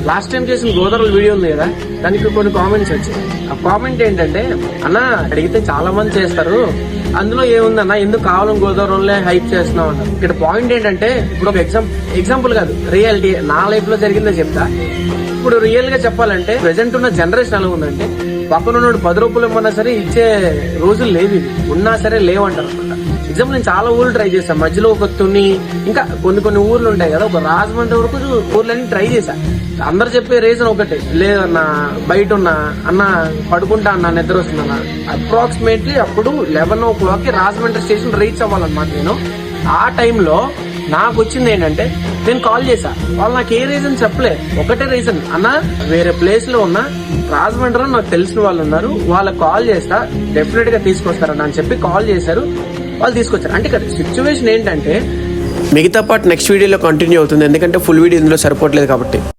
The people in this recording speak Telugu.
లాస్ట్ టైం చేసిన గోదావరి వీడియో ఉంది కదా, దానికి కొన్ని కామెంట్స్ వచ్చాయి. ఆ కామెంట్ ఏంటంటే, అన్న అడిగితే చాలా మంది చేస్తారు, అందులో ఏముందన్న ఎందుకు కావాలని గోదావరిలో హైప్ చేస్తున్నావు అన్నారు. ఇక్కడ పాయింట్ ఏంటంటే, ఇప్పుడు ఒక ఎగ్జాంపుల్ కాదు, రియాలిటీ నా లైఫ్ లో జరిగిందో చెప్తా. ఇప్పుడు రియల్ గా చెప్పాలంటే ప్రెసెంట్ ఉన్న జనరేషన్ ఎలా ఉందంటే, పక్కన 10 రూపాయలు ఇవ్వమన్నా సరే ఇచ్చే రోజులు లేవు, ఇవి ఉన్నా సరే లేవంటారు అనమాట. ఎగ్జాంపుల్ నేను చాలా ఊర్లు ట్రై చేశాను, మధ్యలో ఒక తుని ఇంకా కొన్ని ఊర్లు ఉంటాయి కదా, ఒక రాజమండ్రి వరకు ఊర్లన్నీ ట్రై చేశా. అందరు చెప్పే రీజన్ ఒకటే, లేదన్నా బయట ఉన్నా అన్న పడుకుంటా అన్న నిద్ర వస్తుందన్న. అప్రాక్సిమేట్లీ అప్పుడు 11 o'clock రాజమండ్రి స్టేషన్ రీచ్ అవ్వాలన్నమాట. నేను ఆ టైంలో నాకు వచ్చింది ఏంటంటే, నేను కాల్ చేశా, వాళ్ళు నాకు ఏ రీజన్ చెప్పలే, ఒకటే రీజన్, అన్న వేరే ప్లేస్ లో ఉన్నా రాజమండ్రిలో నాకు తెలిసిన వాళ్ళు ఉన్నారు, వాళ్ళకి కాల్ చేస్తా డెఫినెట్ గా తీసుకొస్తారని అని చెప్పి కాల్ చేశారు, వాళ్ళు తీసుకొచ్చారు. అంటే ఇక్కడ సిచ్యువేషన్ ఏంటంటే, మిగతా పార్ట్ నెక్స్ట్ వీడియోలో కంటిన్యూ అవుతుంది, ఎందుకంటే ఫుల్ వీడియో ఇందులో సరిపోవట్లేదు కాబట్టి.